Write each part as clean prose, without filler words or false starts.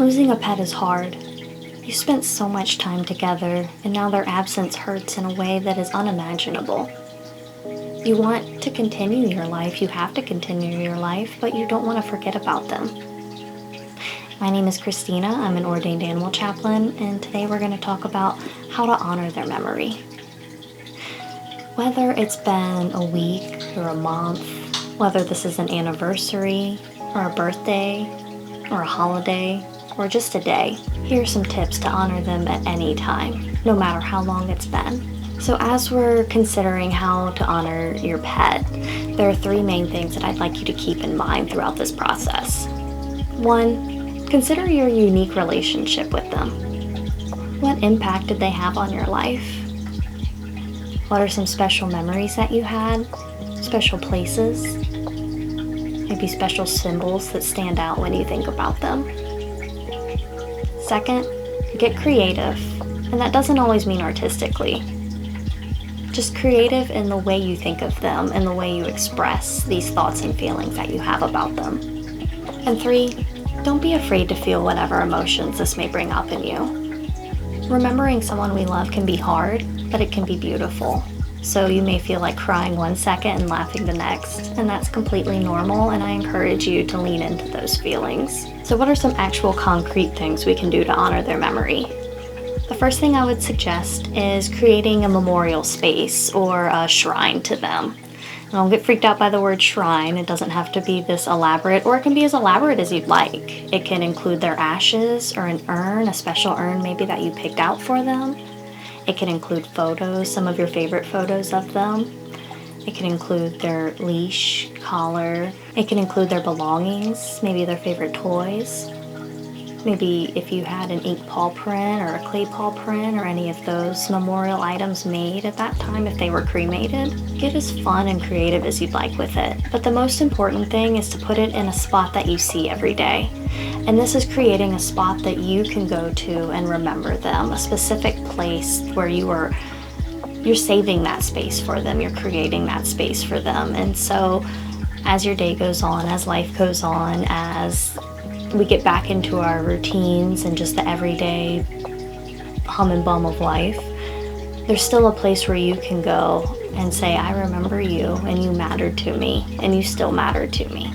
Losing a pet is hard. You spent so much time together, and now their absence hurts in a way that is unimaginable. You want to continue your life, you have to continue your life, but you don't want to forget about them. My name is Christina, I'm an ordained animal chaplain, and today we're going to talk about how to honor their memory. Whether it's been a week or a month, whether this is an anniversary or a birthday or a holiday or just a day, here are some tips to honor them at any time, no matter how long it's been. So as we're considering how to honor your pet, there are three main things that I'd like you to keep in mind throughout this process. 1, consider your unique relationship with them. What impact did they have on your life? What are some special memories that you had? Special places? Maybe special symbols that stand out when you think about them. 2nd, get creative. And that doesn't always mean artistically. Just creative in the way you think of them and the way you express these thoughts and feelings that you have about them. And 3, don't be afraid to feel whatever emotions this may bring up in you. Remembering someone we love can be hard, but it can be beautiful. So you may feel like crying one second and laughing the next, and that's completely normal, and I encourage you to lean into those feelings. So what are some actual concrete things we can do to honor their memory? The first thing I would suggest is creating a memorial space or a shrine to them. Don't get freaked out by the word shrine. It doesn't have to be this elaborate, or it can be as elaborate as you'd like. It can include their ashes or an urn, a special urn maybe that you picked out for them. It can include photos, some of your favorite photos of them. It can include their leash, collar. It can include their belongings, maybe their favorite toys. Maybe if you had an ink paw print or a clay paw print or any of those memorial items made at that time if they were cremated. Get as fun and creative as you'd like with it. But the most important thing is to put it in a spot that you see every day. And this is creating a spot that you can go to and remember them, a specific place where you're saving that space for them, you're creating that space for them. And so as your day goes on, as life goes on, as we get back into our routines and just the everyday hum and bum of life, there's still a place where you can go and say, I remember you and you mattered to me and you still matter to me.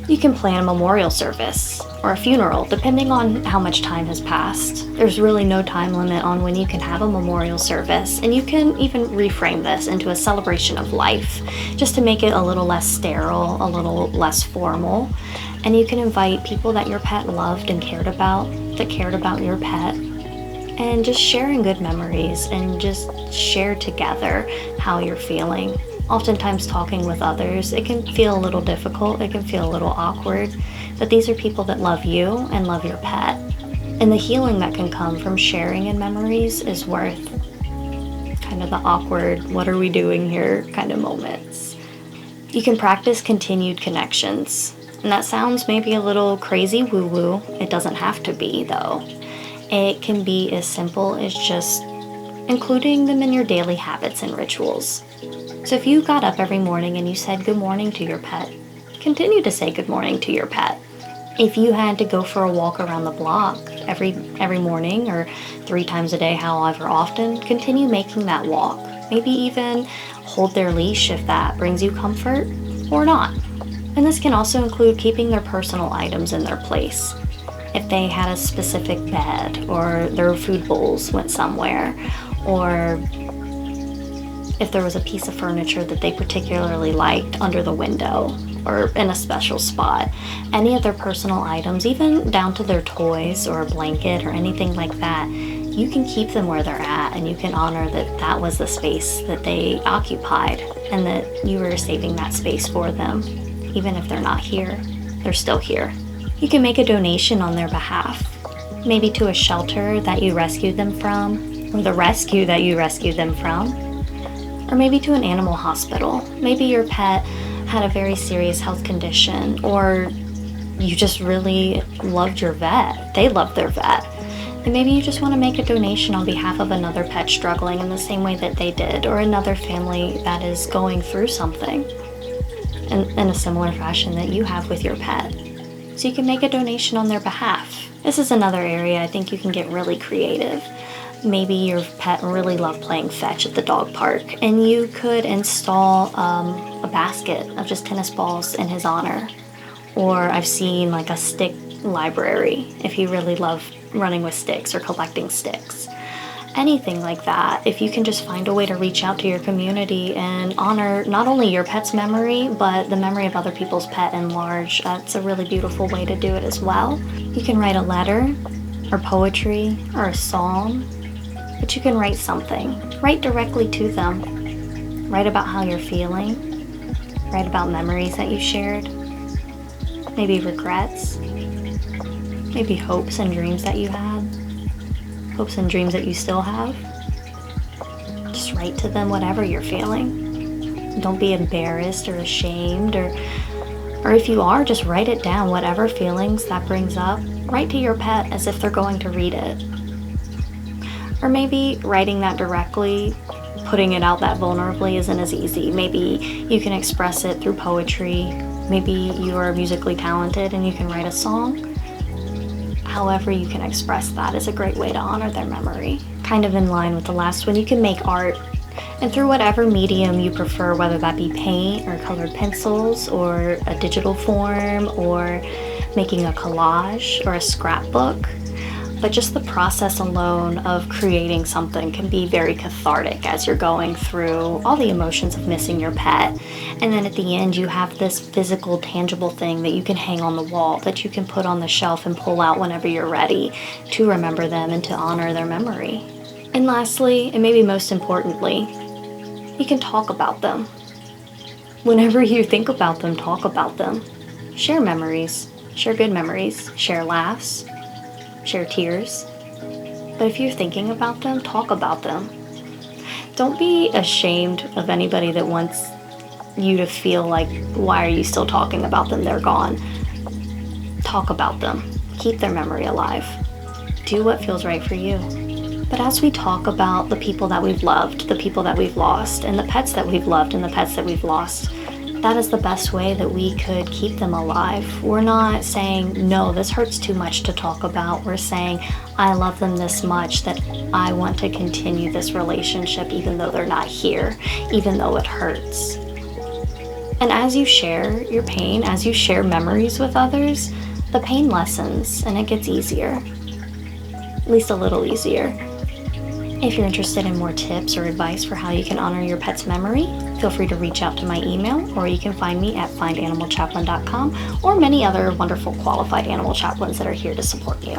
You can plan a memorial service or a funeral depending on how much time has passed. There's really no time limit on when you can have a memorial service, and you can even reframe this into a celebration of life just to make it a little less sterile, a little less formal. And you can invite people that your pet loved and cared about, that cared about your pet, and just sharing good memories and just share together how you're feeling. Oftentimes talking with others, it can feel a little difficult, it can feel a little awkward, but these are people that love you and love your pet. And the healing that can come from sharing in memories is worth kind of the awkward, what are we doing here kind of moments. You can practice continued connections. And that sounds maybe a little crazy woo-woo. It doesn't have to be, though. It can be as simple as just including them in your daily habits and rituals. So if you got up every morning and you said good morning to your pet, continue to say good morning to your pet. If you had to go for a walk around the block every morning or 3 times a day, however often, continue making that walk. Maybe even hold their leash if that brings you comfort, or not. And this can also include keeping their personal items in their place. If they had a specific bed, or their food bowls went somewhere, or if there was a piece of furniture that they particularly liked under the window or in a special spot, any of their personal items, even down to their toys or a blanket or anything like that, you can keep them where they're at, and you can honor that that was the space that they occupied and that you were saving that space for them. Even if they're not here, they're still here. You can make a donation on their behalf, maybe to a shelter that you rescued them from, or the rescue that you rescued them from, or maybe to an animal hospital. Maybe your pet had a very serious health condition, or you just really loved your vet. They loved their vet. And maybe you just want to make a donation on behalf of another pet struggling in the same way that they did, or another family that is going through something in a similar fashion that you have with your pet. so you can make a donation on their behalf. This is another area I think you can get really creative. Maybe your pet really loved playing fetch at the dog park, and you could install a basket of just tennis balls in his honor. Or I've seen like a stick library if he really loved running with sticks or collecting sticks. Anything like that, if you can just find a way to reach out to your community and honor not only your pet's memory, but the memory of other people's pet in large, that's a really beautiful way to do it as well. You can write a letter, or poetry, or a song, but you can write something. Write directly to them. Write about how you're feeling. Write about memories that you shared. Maybe regrets. Maybe hopes and dreams that you had. Hopes and dreams that you still have. Just write to them whatever you're feeling. Don't be embarrassed or ashamed, or if you are, just write it down, whatever feelings that brings up. Write to your pet as if they're going to read it. Or maybe writing that directly, putting it out that vulnerably isn't as easy. Maybe you can express it through poetry. Maybe you are musically talented and you can write a song. However you can express that is a great way to honor their memory. Kind of in line with the last one, you can make art, and through whatever medium you prefer, whether that be paint or colored pencils or a digital form or making a collage or a scrapbook. But just the process alone of creating something can be very cathartic as you're going through all the emotions of missing your pet. And then at the end, you have this physical, tangible thing that you can hang on the wall, that you can put on the shelf and pull out whenever you're ready to remember them and to honor their memory. And lastly, and maybe most importantly, you can talk about them. Whenever you think about them, talk about them. Share memories. Share good memories. Share laughs. Share tears. But if you're thinking about them, talk about them. Don't be ashamed of anybody that wants you to feel like, why are you still talking about them? They're gone. Talk about them. Keep their memory alive. Do what feels right for you. But as we talk about the people that we've loved, the people that we've lost, and the pets that we've loved and the pets that we've lost, that is the best way that we could keep them alive. We're not saying, no, this hurts too much to talk about. We're saying, I love them this much that I want to continue this relationship even though they're not here, even though it hurts. And as you share your pain, as you share memories with others, the pain lessens and it gets easier, at least a little easier. If you're interested in more tips or advice for how you can honor your pet's memory, feel free to reach out to my email, or you can find me at findanimalchaplain.com, or many other wonderful qualified animal chaplains that are here to support you.